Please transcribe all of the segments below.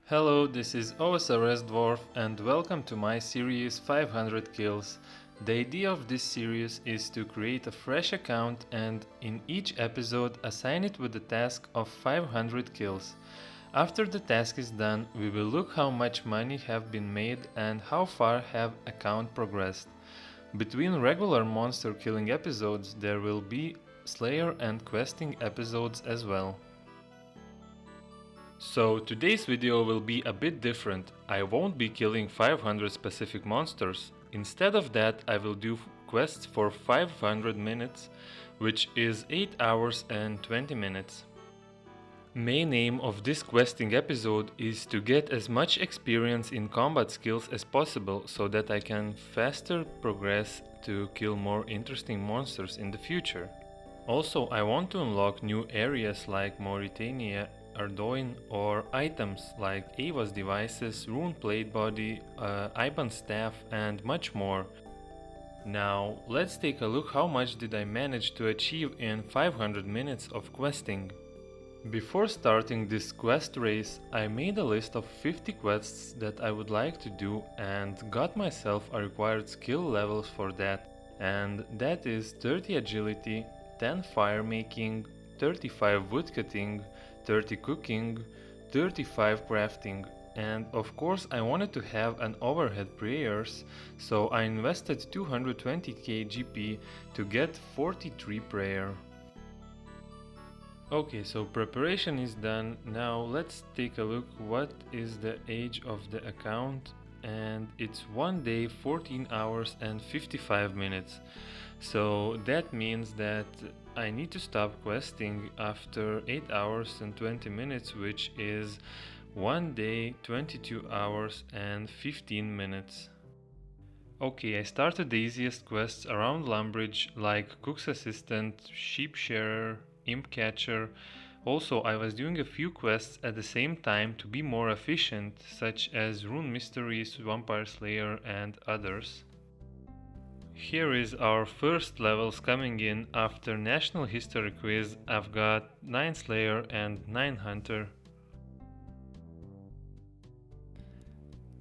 Hello, this is Osrs Dwarf and welcome to my series 500 Kills. The idea of this series is to create a fresh account and in each episode assign it with the task of 500 kills. After the task is done, we will look how much money have been made and how far have account progressed. Between regular monster killing episodes there will be Slayer and questing episodes as well. So today's video will be a bit different. I won't be killing 500 specific monsters. Instead of that, I will do quests for 500 minutes, which is 8 hours and 20 minutes. Main aim of this questing episode is to get as much experience in combat skills as possible so that I can faster progress to kill more interesting monsters in the future. Also, I want to unlock new areas like Mauritania, Ardoin, or items like Ava's devices, Rune Plate Body, Iban's staff and much more. Now let's take a look how much did I manage to achieve in 500 minutes of questing. Before starting this quest race, I made a list of 50 quests that I would like to do and got myself a required skill levels for that, and that is 30 agility, 10 fire making, 35 woodcutting, 30 cooking, 35 crafting, and of course I wanted to have an overhead prayers, so I invested 220k GP to get 43 prayer. Okay, so preparation is done. Now let's take a look what is the age of the account, and it's 1 day 14 hours and 55 minutes. So that means that I need to stop questing after 8 hours and 20 minutes, which is 1 day 22 hours and 15 minutes. Okay, I started the easiest quests around Lumbridge like Cook's Assistant, Sheep Shearer, Imp Catcher. Also, I was doing a few quests at the same time to be more efficient, such as Rune Mysteries, Vampire Slayer and others. Here is our first levels coming in. After National History Quiz I've got 9 Slayer and 9 Hunter.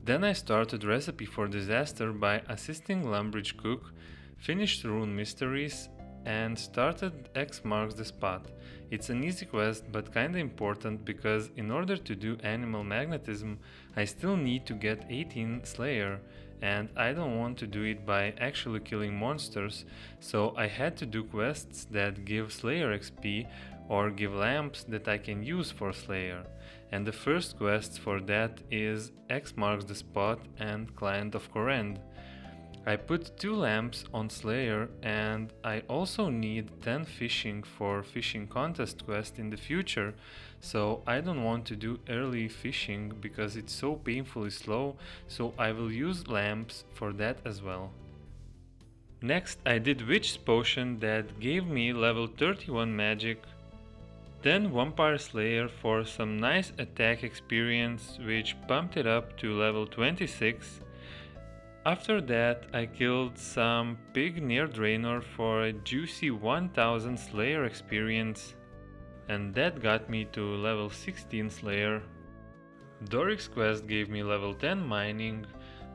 Then I started Recipe for Disaster by assisting Lumbridge Cook, finished Rune Mysteries and started X Marks the Spot. It's an easy quest but kinda important because in order to do Animal Magnetism I still need to get 18 Slayer, and I don't want to do it by actually killing monsters, so I had to do quests that give Slayer XP or give lamps that I can use for Slayer. And the first quest for that is X Marks the Spot and Client of Korend. I put 2 lamps on Slayer, and I also need 10 fishing for fishing contest quest in the future, so I don't want to do early fishing because it's so painfully slow, so I will use lamps for that as well. Next I did Witch's Potion that gave me level 31 magic, then Vampire Slayer for some nice attack experience which pumped it up to level 26. After that I killed some pig near Draenor for a juicy 1000 Slayer experience, and that got me to level 16 Slayer. Doric's quest gave me level 10 mining,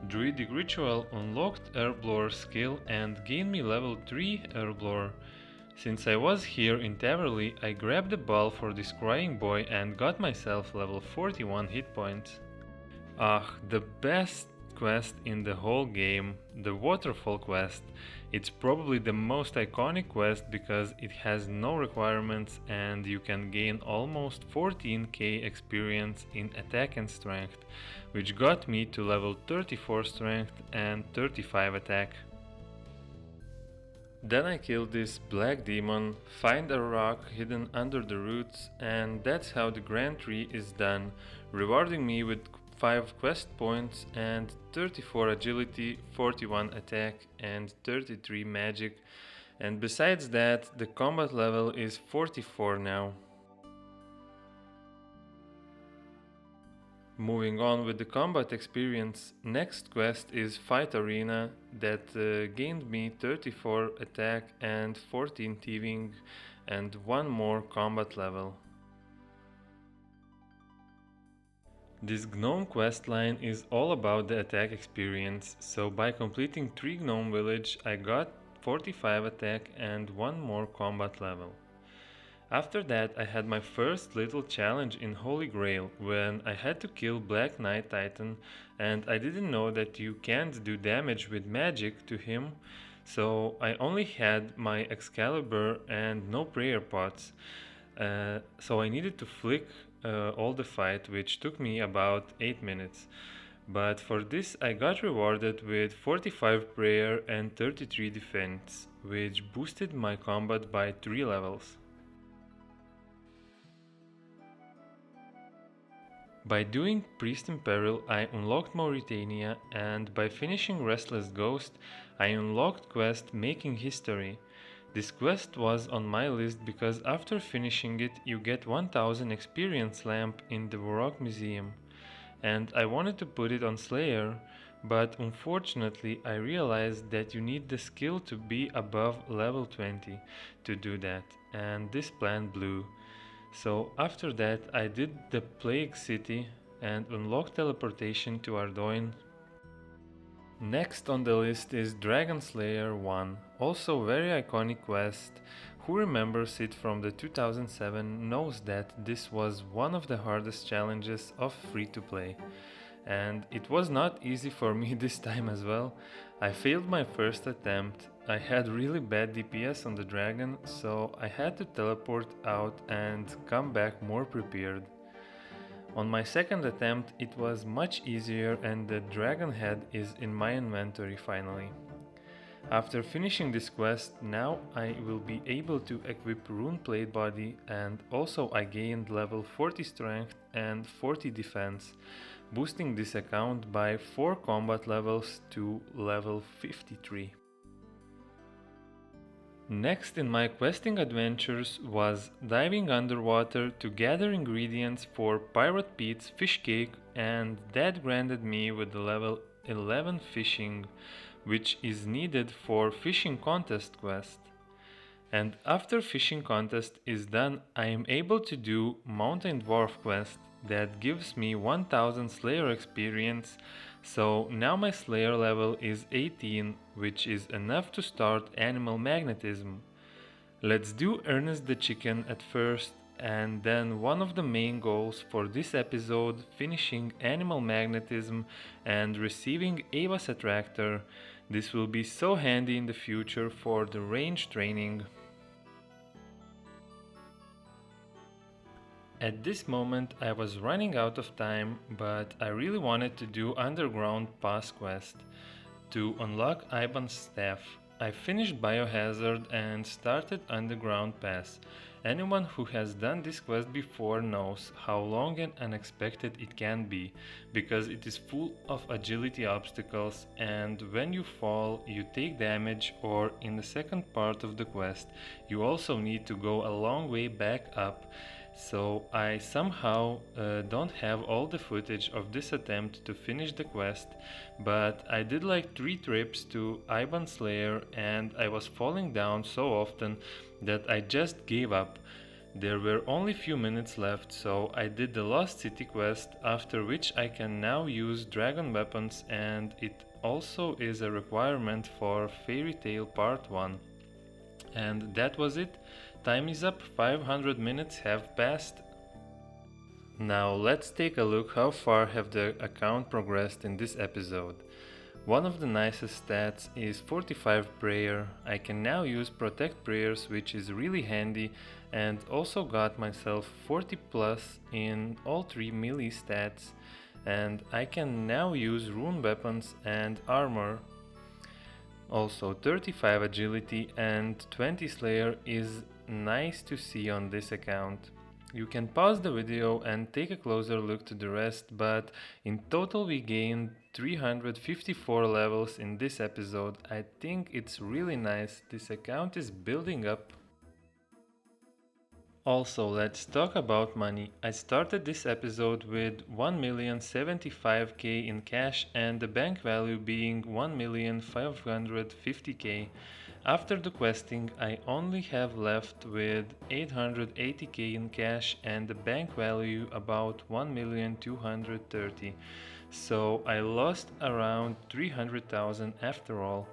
Druidic Ritual unlocked Herblore skill and gained me level 3 Herblore. Since I was here in Taverley, I grabbed the ball for this crying boy and got myself level 41 hit points. The best quest in the whole game, the Waterfall quest. It's probably the most iconic quest because it has no requirements and you can gain almost 14k experience in attack and strength, which got me to level 34 strength and 35 attack. Then I killed this black demon, find a rock hidden under the roots, and that's how the Grand Tree is done, rewarding me with 5 quest points and 34 agility, 41 attack and 33 magic, and besides that the combat level is 44 now. Moving on with the combat experience, next quest is Fight Arena that gained me 34 attack and 14 thieving and 1 more combat level. This gnome questline is all about the attack experience, so by completing 3 gnome village I got 45 attack and 1 more combat level. After that I had my first little challenge in Holy Grail when I had to kill Black Knight Titan, and I didn't know that you can't do damage with magic to him, so I only had my Excalibur and no prayer pots. So I needed to flick all the fight, which took me about 8 minutes. But for this I got rewarded with 45 prayer and 33 defense, which boosted my combat by 3 levels. By doing Priest in Peril I unlocked Mauritania, and by finishing Restless Ghost I unlocked quest Making History. This quest was on my list because after finishing it you get 1000 experience lamp in the Warrock Museum, and I wanted to put it on Slayer, but unfortunately I realized that you need the skill to be above level 20 to do that, and this plan blew. So after that I did the Plague City and unlocked teleportation to Ardoin. Next on the list is Dragon Slayer 1, also very iconic quest. Who remembers it from the 2007 knows that this was one of the hardest challenges of free to play. And it was not easy for me this time as well. I failed my first attempt. I had really bad DPS on the dragon, so I had to teleport out and come back more prepared. On my second attempt it was much easier and the dragon head is in my inventory finally. After finishing this quest, now I will be able to equip Rune Plate Body, and also I gained level 40 strength and 40 defense, boosting this account by 4 combat levels to level 53. Next in my questing adventures was diving underwater to gather ingredients for Pirate Pete's fish cake, and that granted me with the level 11 fishing, which is needed for fishing contest quest. And after fishing contest is done, I am able to do Mountain Dwarf quest that gives me 1000 Slayer experience, so now my Slayer level is 18, which is enough to start Animal Magnetism. Let's do Ernest the Chicken at first, and then one of the main goals for this episode, finishing Animal Magnetism and receiving Ava's Attractor. This will be so handy in the future for the range training. At this moment I was running out of time, but I really wanted to do Underground Pass quest to unlock Iban's staff. I finished Biohazard and started Underground Pass. Anyone who has done this quest before knows how long and unexpected it can be, because it is full of agility obstacles, and when you fall you take damage, or in the second part of the quest you also need to go a long way back up. So I somehow don't have all the footage of this attempt to finish the quest, but I did like 3 trips to Iban's lair and I was falling down so often that I just gave up. There were only few minutes left, so I did the Lost City quest, after which I can now use dragon weapons, and it also is a requirement for Fairy Tail Part 1. And that was it. Time is up, 500 minutes have passed. Now let's take a look how far have the account progressed in this episode. One of the nicest stats is 45 prayer. I can now use protect prayers, which is really handy, and also got myself 40 plus in all 3 melee stats, and I can now use rune weapons and armor. Also 35 agility and 20 slayer is nice to see on this account. You can pause the video and take a closer look to the rest, but in total we gained 354 levels in this episode. I think it's really nice. This account is building up. Also, let's talk about money. I started this episode with 1,075,000 in cash and the bank value being 1,550,000. After the questing, I only have left with 880k in cash and a bank value about 1,230,000, so I lost around 300,000 after all.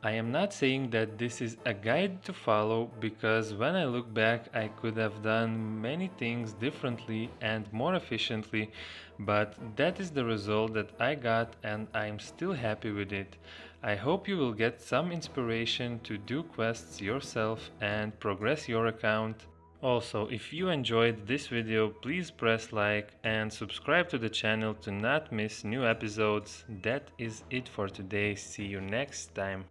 I am not saying that this is a guide to follow, because when I look back I could have done many things differently and more efficiently, but that is the result that I got and I am still happy with it. I hope you will get some inspiration to do quests yourself and progress your account. Also, if you enjoyed this video, please press like and subscribe to the channel to not miss new episodes. That is it for today. See you next time.